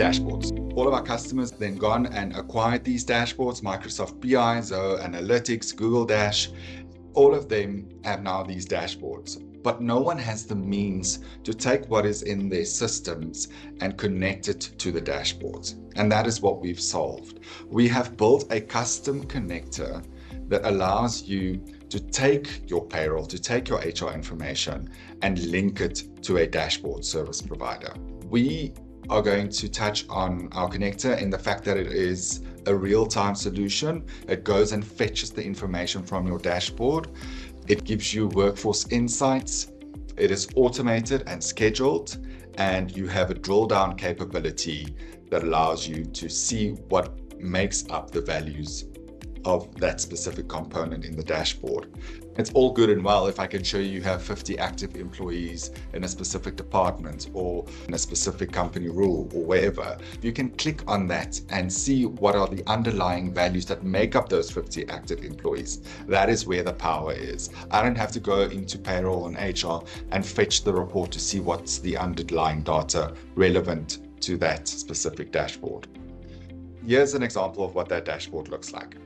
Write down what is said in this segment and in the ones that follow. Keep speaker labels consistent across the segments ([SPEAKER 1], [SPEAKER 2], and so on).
[SPEAKER 1] dashboards. All of our customers then gone and acquired these dashboards, Microsoft BI, Zoho Analytics, Google Dash. All of them have now these dashboards, but no one has the means to take what is in their systems and connect it to the dashboards. And that is what we've solved. We have built a custom connector that allows you to take your payroll, to take your HR information and link it to a dashboard service provider. We are going to touch on our connector in the fact that it is a real-time solution. It goes and fetches the information from your dashboard. It gives you workforce insights. It is automated and scheduled, and you have a drill down capability that allows you to see what makes up the values of that specific component in the dashboard. It's all good and well if I can show you have 50 active employees in a specific department or in a specific company rule or wherever. You can click on that and see what are the underlying values that make up those 50 active employees. That is where the power is. I don't have to go into payroll and HR and fetch the report to see what's the underlying data relevant to that specific dashboard. Here's an example of what that dashboard looks like.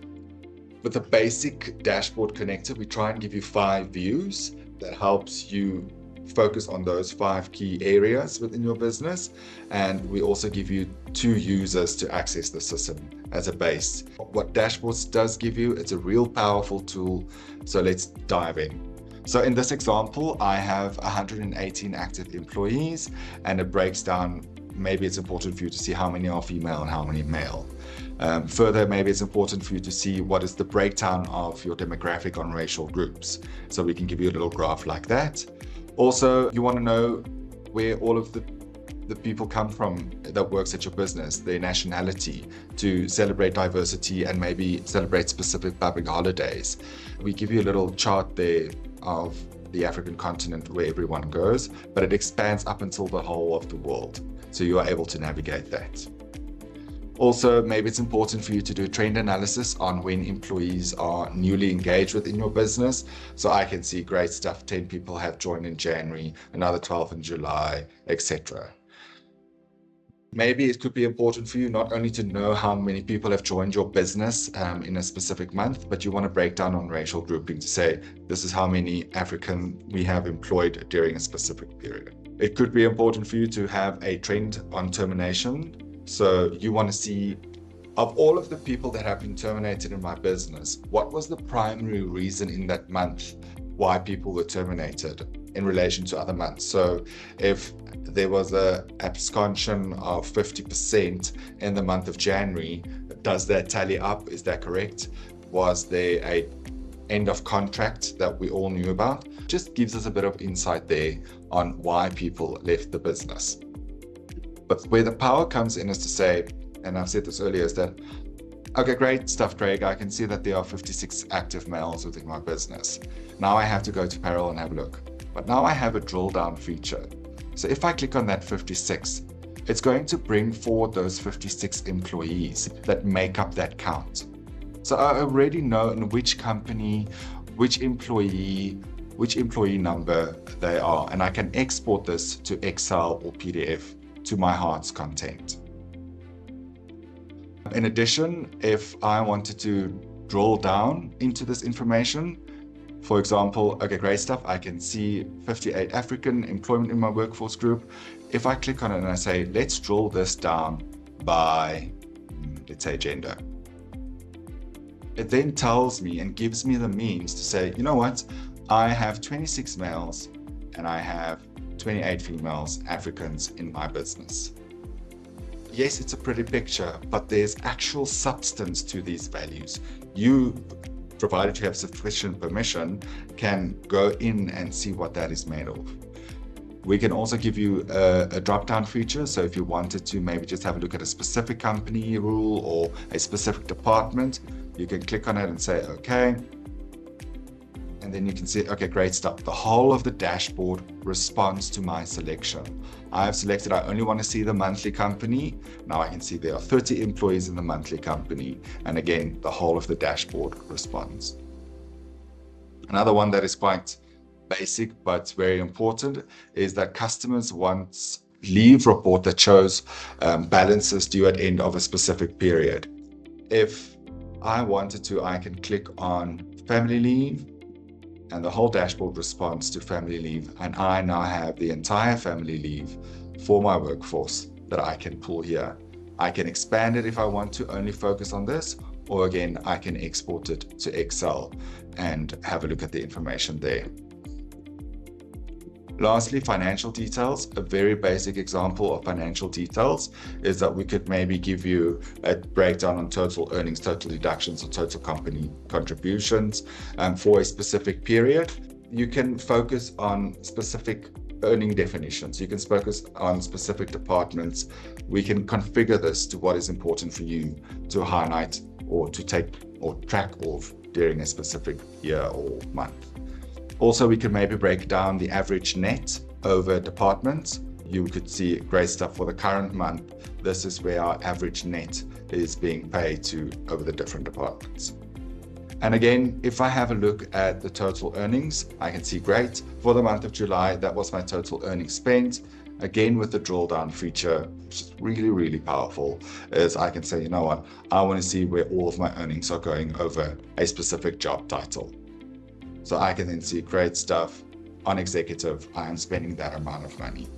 [SPEAKER 1] With the basic dashboard connector, we try and give you 5 views that helps you focus on those 5 key areas within your business. And we also give you 2 users to access the system as a base. What dashboards does give you, it's a real powerful tool. So let's dive in. So in this example, I have 118 active employees, and it breaks down. Maybe it's important for you to see how many are female and how many male. Further, maybe it's important for you to see what is the breakdown of your demographic on racial groups. So we can give you a little graph like that. Also, you want to know where all of the people come from that works at your business, their nationality, to celebrate diversity and maybe celebrate specific public holidays. We give you a little chart there of the African continent where everyone goes, but it expands up until the whole of the world. So you are able to navigate that. Also, maybe it's important for you to do a trend analysis on when employees are newly engaged within your business. So I can see great stuff, 10 people have joined in January, another 12 in July, etc. Maybe it could be important for you not only to know how many people have joined your business in a specific month, but you want to break down on racial grouping to say, this is how many African we have employed during a specific period. It could be important for you to have a trend on termination. So you want to see, of all of the people that have been terminated in my business, what was the primary reason in that month why people were terminated in relation to other months? So if there was a absconsion of 50% in the month of January, does that tally up? Is that correct? Was there a end of contract that we all knew about? Just gives us a bit of insight there on why people left the business. But where the power comes in is to say, and I've said this earlier, is that, okay, great stuff, Craig. I can see that there are 56 active males within my business. Now I have to go to payroll and have a look. But now I have a drill down feature. So if I click on that 56, it's going to bring forward those 56 employees that make up that count. So I already know in which company, which employee number they are, and I can export this to Excel or PDF to my heart's content. In addition, if I wanted to drill down into this information, for example, okay, great stuff, I can see 58 African employment in my workforce group. If I click on it and I say, let's drill this down by, let's say, gender. It then tells me and gives me the means to say, you know what, I have 26 males and I have 28 females, Africans in my business. Yes, it's a pretty picture, but there's actual substance to these values. You, provided you have sufficient permission, can go in and see what that is made of. We can also give you a drop-down feature. So if you wanted to maybe just have a look at a specific company rule or a specific department, you can click on it and say, okay. And then you can see, okay, great stuff. The whole of the dashboard responds to my selection. I have selected, I only want to see the monthly company. Now I can see there are 30 employees in the monthly company. And again, the whole of the dashboard responds. Another one that is quite basic but very important is that customers want leave report that shows balances due at end of a specific period. If I wanted to, I can click on family leave, and the whole dashboard responds to family leave, and I now have the entire family leave for my workforce that I can pull here. I can expand it if I want to only focus on this, or again, I can export it to Excel and have a look at the information there. Lastly, financial details. A very basic example of financial details is that we could maybe give you a breakdown on total earnings, total deductions, or total company contributions for a specific period. You can focus on specific earning definitions. You can focus on specific departments. We can configure this to what is important for you to highlight or to take or track off during a specific year or month. Also, we can maybe break down the average net over departments. You could see great stuff for the current month. This is where our average net is being paid to over the different departments. And again, if I have a look at the total earnings, I can see great. For the month of July, that was my total earnings spent. Again, with the drill down feature, which is really, really powerful, is I can say, you know what, I want to see where all of my earnings are going over a specific job title. So I can then see great stuff on executive, I am spending that amount of money.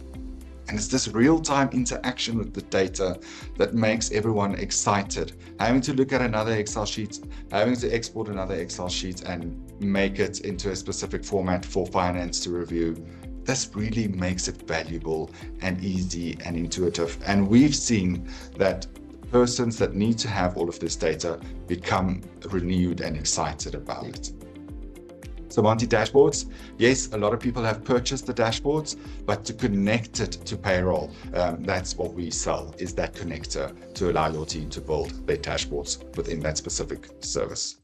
[SPEAKER 1] And it's this real-time interaction with the data that makes everyone excited. Having to look at another Excel sheet, having to export another Excel sheet and make it into a specific format for finance to review, this really makes it valuable and easy and intuitive. And we've seen that persons that need to have all of this data become renewed and excited about it. So Monte dashboards, yes, a lot of people have purchased the dashboards, but to connect it to payroll, that's what we sell, is that connector to allow your team to build their dashboards within that specific service.